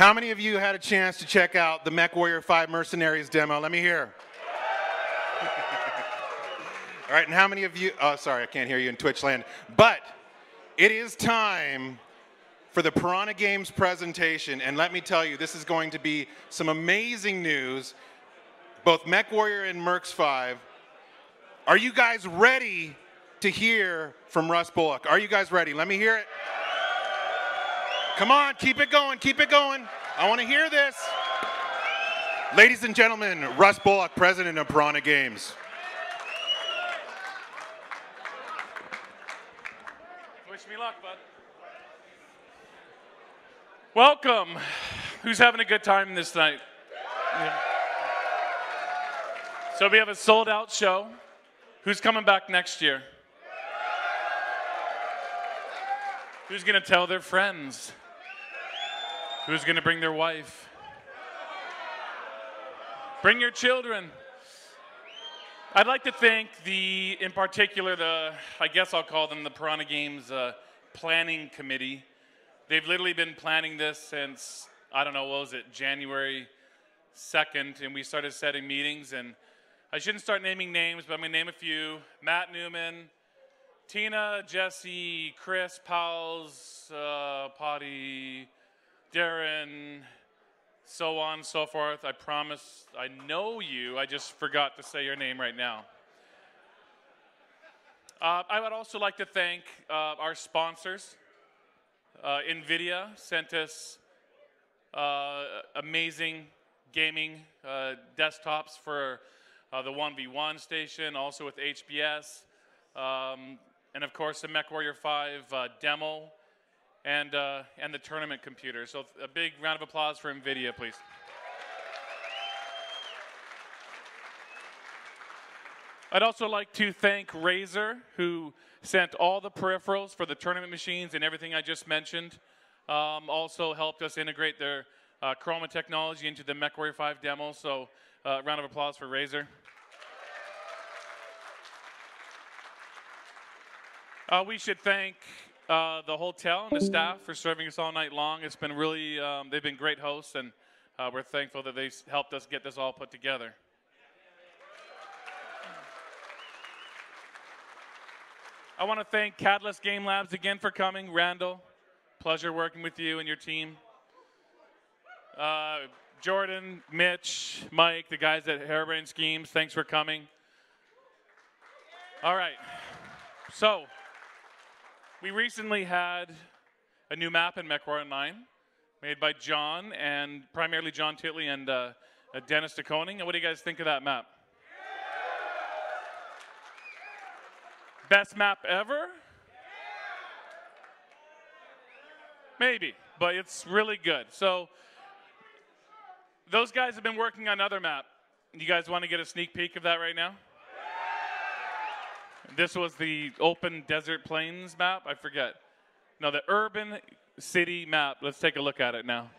How many of you had a chance to check out the MechWarrior 5 Mercenaries demo? Let me hear. All right, and how many of you, oh, sorry, I can't hear you in Twitch land. But it is time for the Piranha Games presentation, and let me tell you, this is going to be some amazing news. Both MechWarrior and Mercs 5. Are you guys ready to hear from Russ Bullock? Are you guys ready? Let me hear it. Come on, keep it going, keep it going. I want to hear this. Ladies and gentlemen, Russ Bullock, president of Piranha Games. Wish me luck, bud. Welcome. Who's having a good time this night? Yeah. So we have a sold-out show. Who's coming back next year? Who's going to tell their friends? Who's going to bring their wife? Bring your children. I'd like to thank in particular, I guess I'll call them the Piranha Games Planning Committee. They've literally been planning this since, I don't know, what was it, January 2nd, and we started setting meetings, and I shouldn't start naming names, but I'm going to name a few. Matt Newman, Tina, Jesse, Chris, Powles, Potty, Darren, so on and so forth. I promise I know you. I just forgot to say your name right now. I would also like to thank our sponsors. NVIDIA sent us amazing gaming desktops for the 1v1 station, also with HBS, and of course the MechWarrior 5 demo, and the tournament computer. So a big round of applause for NVIDIA, please. I'd also like to thank Razer, who sent all the peripherals for the tournament machines and everything I just mentioned. Also helped us integrate their Chroma technology into the MechWarrior 5 demo. So round of applause for Razer. We should thank the hotel and the staff for serving us all night long. It's been really, they've been great hosts, and we're thankful that they helped us get this all put together. I want to thank Catalyst Game Labs again for coming. Randall, pleasure working with you and your team. Jordan, Mitch, Mike, the guys at Harebrained Schemes, thanks for coming. All right, so we recently had a new map in MechWarrior 9 made by John, and primarily John Titley and Dennis DeConing. And what do you guys think of that map? Best map ever? Maybe, but it's really good. So those guys have been working on another map. You guys want to get a sneak peek of that right now? This was the open desert plains map, I forget. No, the urban city map. Let's take a look at it now.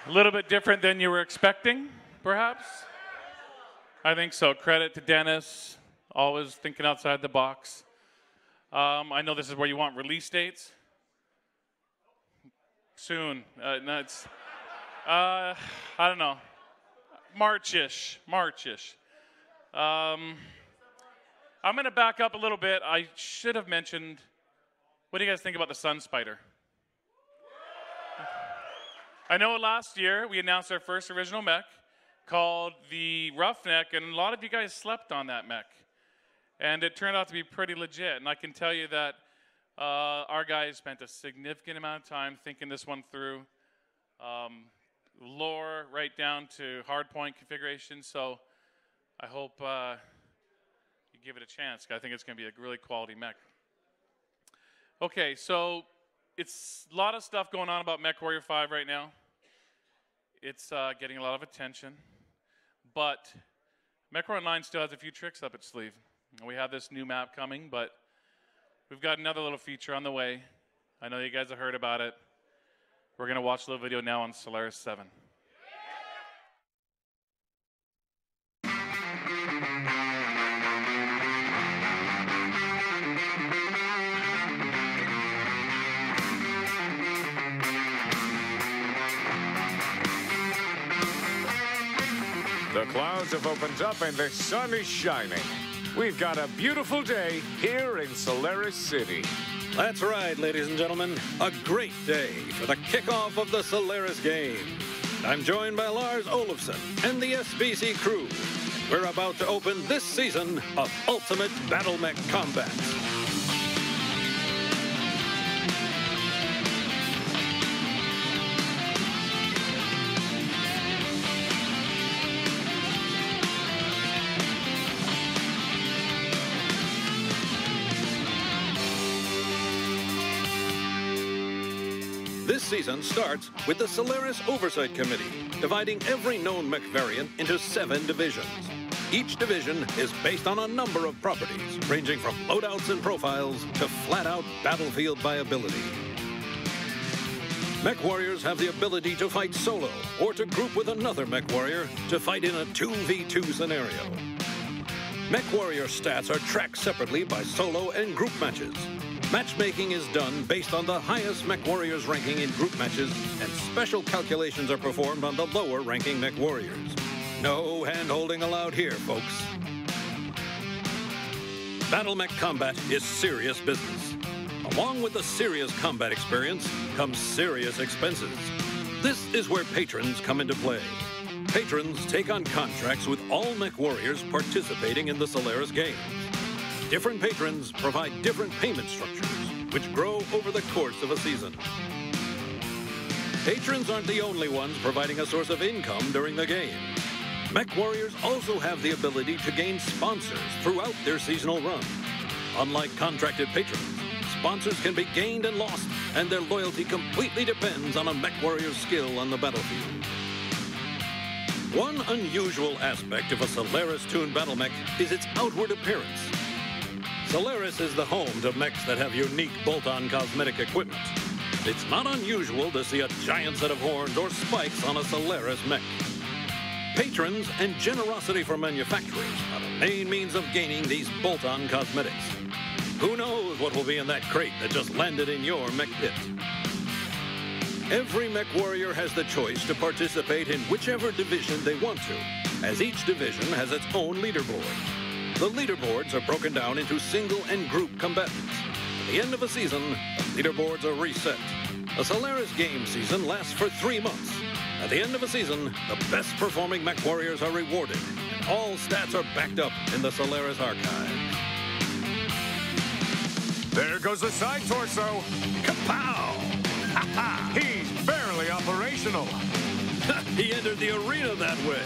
A little bit different than you were expecting, perhaps? I think so. Credit to Dennis, always thinking outside the box. I know this is where you want release dates. Soon. No, it's, I don't know. March-ish. I'm going to back up a little bit. I should have mentioned, what do you guys think about the Sun Spider? I know last year we announced our first original mech called the Roughneck, and a lot of you guys slept on that mech. And it turned out to be pretty legit. And I can tell you that our guys spent a significant amount of time thinking this one through. Lore right down to hardpoint configuration. So I hope you give it a chance. I think it's going to be a really quality mech. Okay, so it's a lot of stuff going on about MechWarrior 5 right now. It's getting a lot of attention. But MechWarrior 9 still has a few tricks up its sleeve. We have this new map coming, but we've got another little feature on the way. I know you guys have heard about it. We're going to watch a little video now on Solaris 7. The clouds have opened up and the sun is shining. We've got a beautiful day here in Solaris City. That's right, ladies and gentlemen. A great day for the kickoff of the Solaris game. I'm joined by Lars Olofsson and the SBC crew. We're about to open this season of Ultimate Battle Mech Combat. This season starts with the Solaris Oversight Committee, dividing every known mech variant into 7 divisions. Each division is based on a number of properties, ranging from loadouts and profiles to flat-out battlefield viability. Mech warriors have the ability to fight solo, or to group with another mech warrior to fight in a 2v2 scenario. Mech warrior stats are tracked separately by solo and group matches. Matchmaking is done based on the highest mech warriors ranking in group matches, and special calculations are performed on the lower ranking mech warriors. No hand-holding allowed here, folks. Battle mech combat is serious business. Along with the serious combat experience comes serious expenses. This is where patrons come into play. Patrons take on contracts with all mech warriors participating in the Solaris games. Different patrons provide different payment structures, which grow over the course of a season. Patrons aren't the only ones providing a source of income during the game. Mech warriors also have the ability to gain sponsors throughout their seasonal run. Unlike contracted patrons, sponsors can be gained and lost, and their loyalty completely depends on a mech warrior's skill on the battlefield. One unusual aspect of a Solaris-tuned battle mech is its outward appearance. Solaris is the home to mechs that have unique bolt-on cosmetic equipment. It's not unusual to see a giant set of horns or spikes on a Solaris mech. Patrons and generosity from manufacturers are the main means of gaining these bolt-on cosmetics. Who knows what will be in that crate that just landed in your mech pit? Every mech warrior has the choice to participate in whichever division they want to, as each division has its own leaderboard. The leaderboards are broken down into single and group combatants. At the end of a season, the leaderboards are reset. A Solaris game season lasts for 3 months. At the end of a season, the best performing mech warriors are rewarded, and all stats are backed up in the Solaris archives. There goes the side torso. Kapow! Ha-ha! He's barely operational. He entered the arena that way.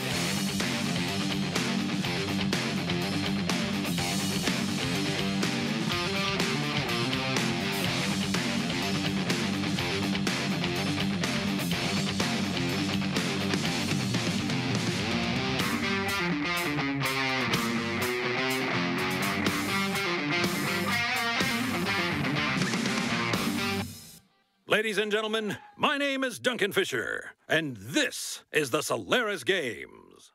Ladies and gentlemen, my name is Duncan Fisher, and this is the Solaris Games.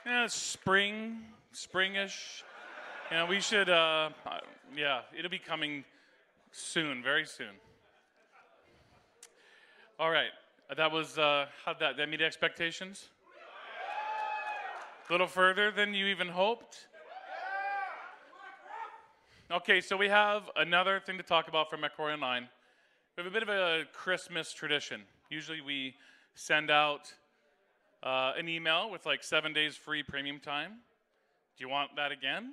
Yeah, springish. You know, we should, yeah, it'll be coming soon, very soon. All right, that was, how'd that meet expectations? A little further than you even hoped? Okay, so we have another thing to talk about for MechWarrior Online. We have a bit of a Christmas tradition. Usually we send out an email with like 7 days free premium time. Do you want that again?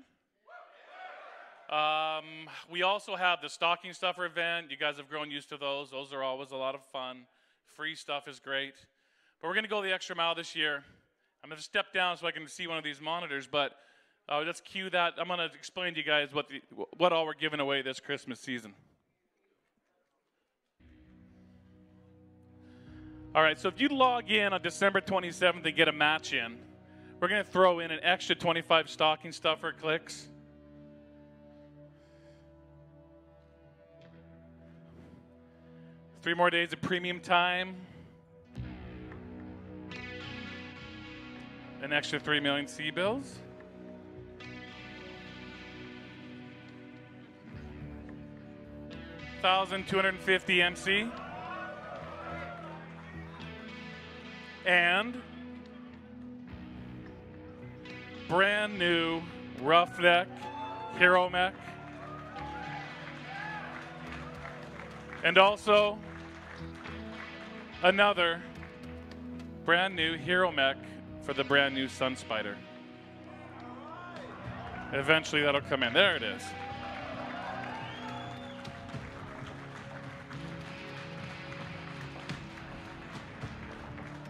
We also have the stocking stuffer event. You guys have grown used to those. Those are always a lot of fun. Free stuff is great. But we're going to go the extra mile this year. I'm going to step down so I can see one of these monitors, but let's cue that. I'm going to explain to you guys what all we're giving away this Christmas season. All right, so if you log in on December 27th and get a match in, we're going to throw in an extra 25 stocking stuffer clicks. Three more days of premium time. An extra 3 million C-bills. $1,250 MC. And brand new Roughneck Hero Mech. And also another brand new Hero Mech for the brand new Sun Spider. Eventually that'll come in. There it is.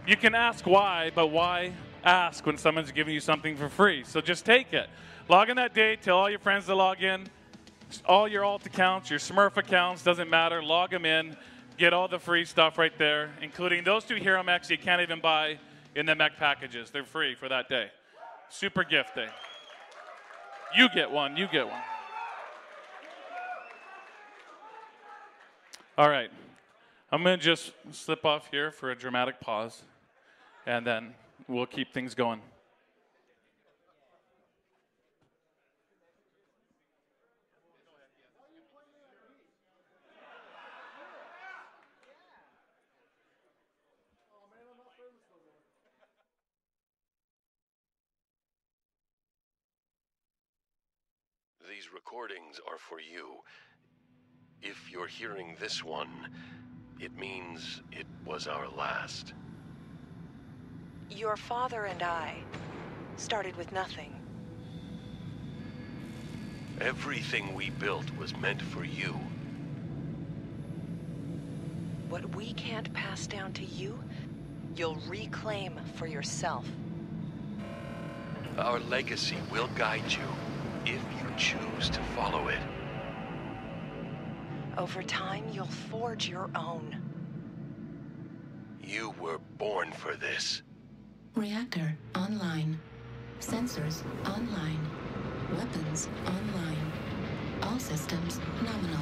You can ask why, but why ask when someone's giving you something for free? So just take it. Log in that day, tell all your friends to log in. All your alt accounts, your Smurf accounts, doesn't matter. Log them in. Get all the free stuff right there, including those two Hero Mechs you can't even buy in the mech packages. They're free for that day. Super gift day. You get one. You get one. All right. I'm going to just slip off here for a dramatic pause, and then we'll keep things going. These recordings are for you. If you're hearing this one, it means it was our last. Your father and I started with nothing. Everything we built was meant for you. What we can't pass down to you, you'll reclaim for yourself. Our legacy will guide you if you choose to follow it. Over time, you'll forge your own. You were born for this. Reactor online. Sensors online. Weapons online. All systems nominal.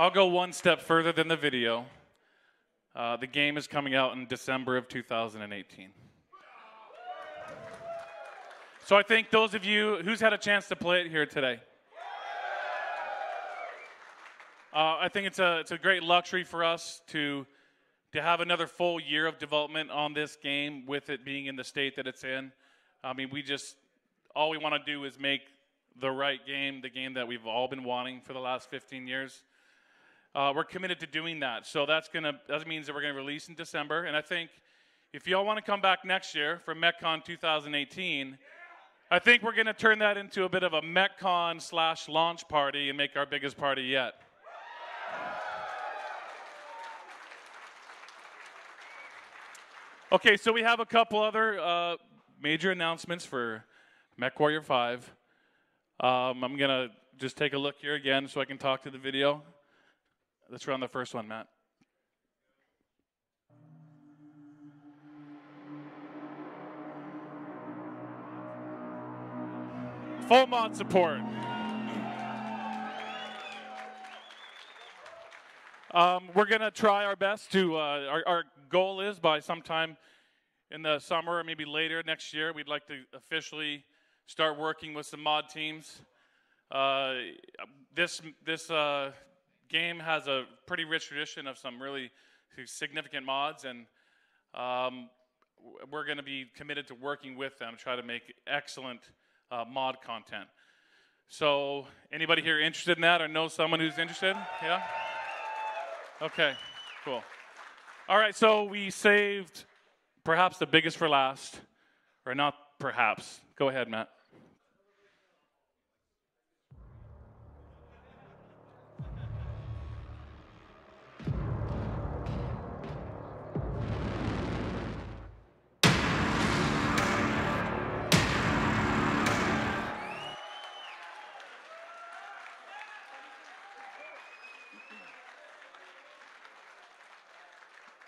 I'll go one step further than the video. The game is coming out in December of 2018. So I think those of you, who's had a chance to play it here today? I think it's a great luxury for us to have another full year of development on this game with it being in the state that it's in. I mean, all we want to do is make the right game, the game that we've all been wanting for the last 15 years. We're committed to doing that. So that means that we're going to release in December. And I think if y'all want to come back next year for MechCon 2018, I think we're going to turn that into a bit of a MechCon / launch party and make our biggest party yet. Okay, so we have a couple other major announcements for MechWarrior 5. I'm going to just take a look here again so I can talk to the video. Let's run the first one, Matt. Full mod support. We're going to try our best to, our goal is by sometime in the summer or maybe later next year, we'd like to officially start working with some mod teams. This game has a pretty rich tradition of some really significant mods, and we're going to be committed to working with them to try to make excellent mod content. So anybody here interested in that or know someone who's interested? Yeah? Okay, cool. All right, so we saved perhaps the biggest for last, or not perhaps. Go ahead, Matt.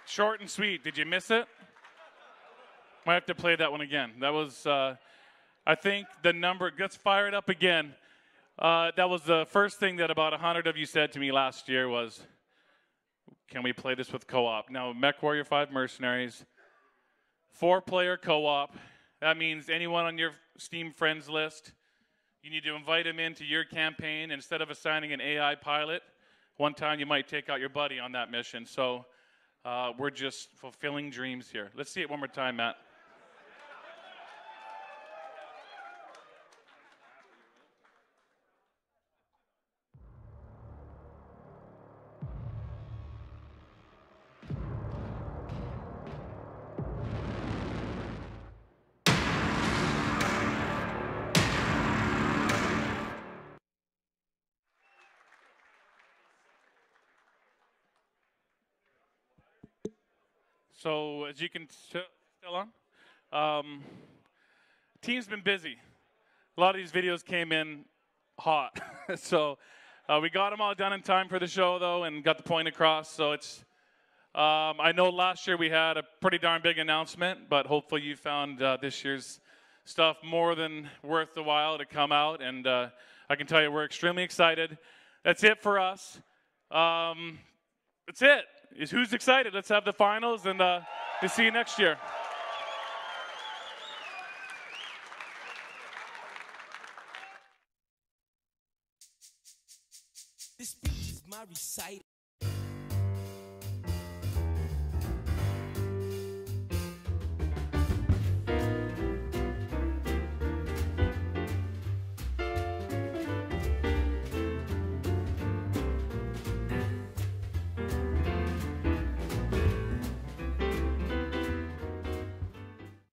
Short and sweet. Did you miss it? Might have to play that one again. That was, I think, the number. Let's fire it up again. That was the first thing that about 100 of you said to me last year was, can we play this with co-op? Now, MechWarrior 5 Mercenaries, 4-player co-op. That means anyone on your Steam friends list, you need to invite them into your campaign. Instead of assigning an AI pilot, one time you might take out your buddy on that mission. So we're just fulfilling dreams here. Let's see it one more time, Matt. So as you can still on, team's been busy. A lot of these videos came in hot. So we got them all done in time for the show, though, and got the point across. So it's, I know last year we had a pretty darn big announcement, but hopefully you found this year's stuff more than worth the while to come out. And I can tell you we're extremely excited. That's it for us. That's it. Who's excited? Let's have the finals, and we'll see you next year. This speech is my recital.